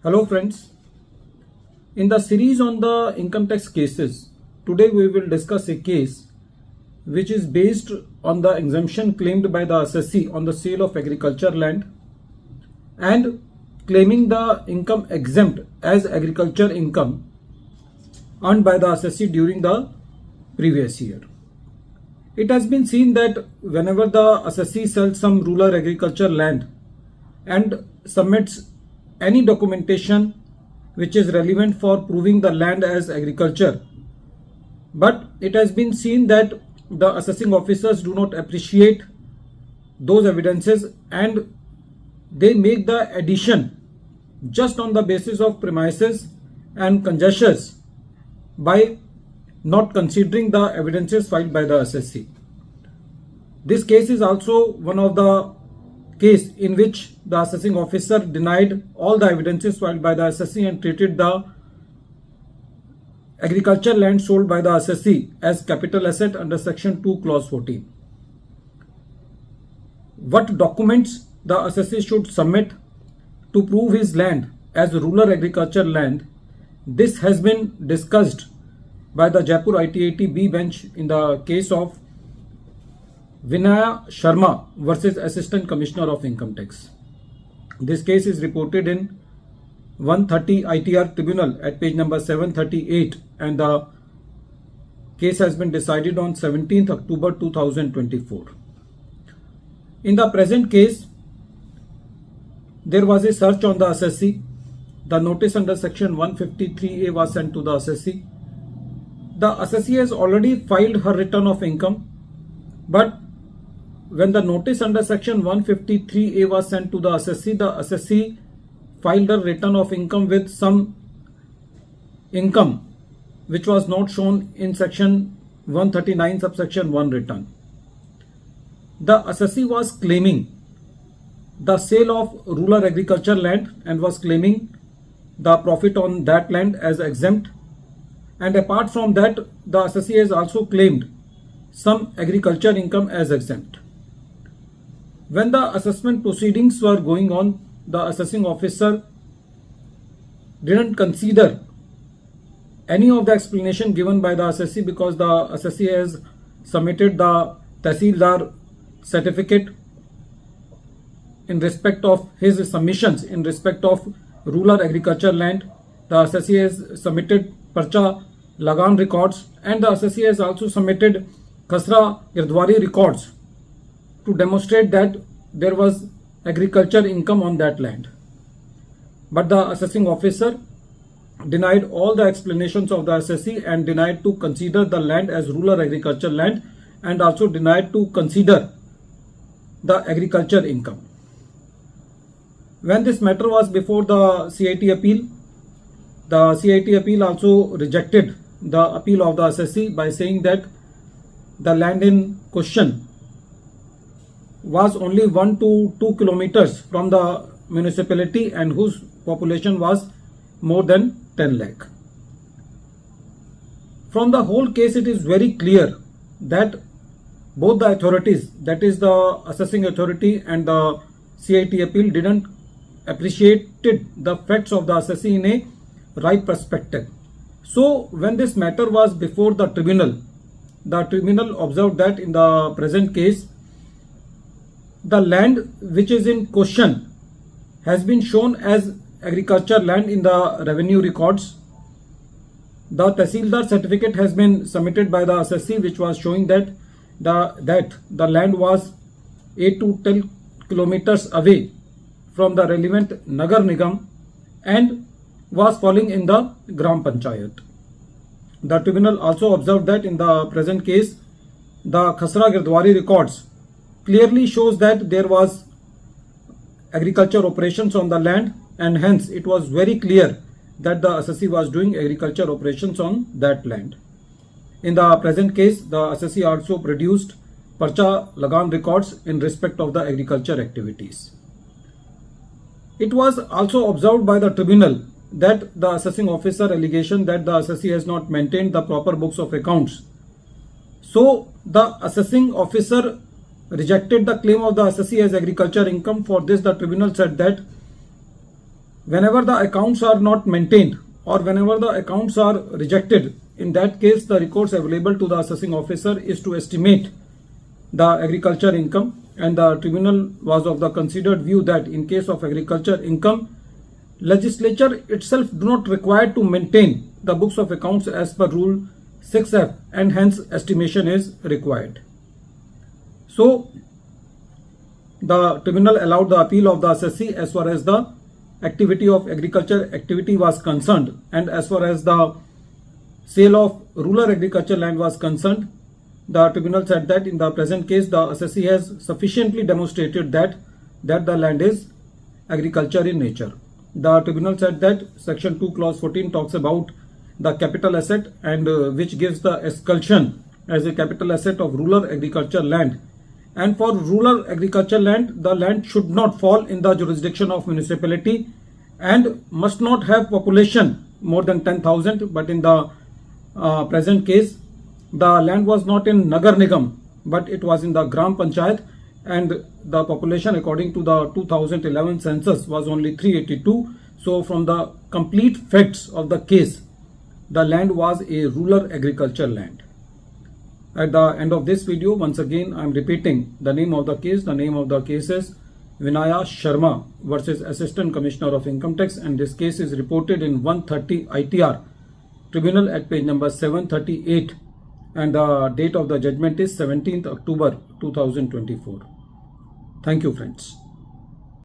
Hello friends, in the series on the income tax cases, today we will discuss a case which is based on the exemption claimed by the assessee on the sale of agriculture land and claiming the income exempt as agriculture income earned by the assessee during the previous year. It has been seen that whenever the assessee sells some rural agriculture land and submits any documentation which is relevant for proving the land as agriculture, but it has been seen that the assessing officers do not appreciate those evidences and they make the addition just on the basis of premises and conjectures by not considering the evidences filed by the assessee. This case is also one of the case in which the assessing officer denied all the evidences filed by the assessee and treated the agriculture land sold by the assessee as capital asset under section 2 clause 14. What documents the assessee should submit to prove his land as rural agriculture land, this has been discussed by the Jaipur ITAT B bench in the case of Vinaya Sharma versus Assistant Commissioner of Income Tax. This case is reported in 130 ITR Tribunal at page number 738 and the case has been decided on 17th October 2024. In the present case, there was a search on the assessee. The notice under section 153A was sent to the assessee. The assessee has already filed her return of income, but when the notice under section 153A was sent to the assessee filed a return of income with some income which was not shown in section 139 subsection 1 return. The assessee was claiming the sale of rural agriculture land and was claiming the profit on that land as exempt, and apart from that the assessee has also claimed some agriculture income as exempt. When the assessment proceedings were going on, the assessing officer didn't consider any of the explanation given by the assessee because the assessee has submitted the Tehsildar certificate in respect of his submissions in respect of rural agriculture land. The assessee has submitted Parcha Lagan records and the assessee has also submitted Khasra Girdwari records to demonstrate that there was agriculture income on that land. But the assessing officer denied all the explanations of the assessee and denied to consider the land as rural agriculture land and also denied to consider the agriculture income. When this matter was before the CIT appeal, the CIT appeal also rejected the appeal of the assessee by saying that the land in question was only 1 to 2 kilometers from the municipality and whose population was more than 10 lakh. From the whole case, it is very clear that both the authorities, that is the assessing authority and the CIT appeal, didn't appreciate the facts of the assessee in a right perspective. So when this matter was before the tribunal observed that in the present case, the land which is in question has been shown as agriculture land in the revenue records. The Tehsildar certificate has been submitted by the assessee which was showing that the land was 8 to 10 kilometers away from the relevant Nagar Nigam and was falling in the Gram Panchayat. The tribunal also observed that in the present case, the Khasra Girdwari records clearly shows that there was agriculture operations on the land and hence it was very clear that the assessee was doing agriculture operations on that land. In the present case, the assessee also produced Parcha Lagan records in respect of the agriculture activities. It was also observed by the tribunal that the assessing officer allegation that the assessee has not maintained the proper books of accounts. So the assessing officer rejected the claim of the assessee as agriculture income. For this, the tribunal said that whenever the accounts are not maintained or whenever the accounts are rejected, in that case the recourse available to the assessing officer is to estimate the agriculture income, and the tribunal was of the considered view that in case of agriculture income, legislature itself do not require to maintain the books of accounts as per rule 6F, and hence estimation is required. So the tribunal allowed the appeal of the assessee as far as the activity of agriculture activity was concerned, and as far as the sale of rural agriculture land was concerned, the tribunal said that in the present case the assessee has sufficiently demonstrated that the land is agriculture in nature. The tribunal said that section 2 clause 14 talks about the capital asset, and which gives the escalation as a capital asset of rural agriculture land. And for rural agriculture land, the land should not fall in the jurisdiction of municipality and must not have population more than 10,000. But in the present case, the land was not in Nagar Nigam, but it was in the Gram Panchayat, and the population according to the 2011 census was only 382. So from the complete facts of the case, the land was a rural agriculture land. At the end of this video, once again I am repeating the name of the case. The name of the case is Vinaya Sharma versus Assistant Commissioner of Income Tax, and this case is reported in 130 ITR Tribunal at page number 738, and the date of the judgment is 17th October 2024. Thank you, friends.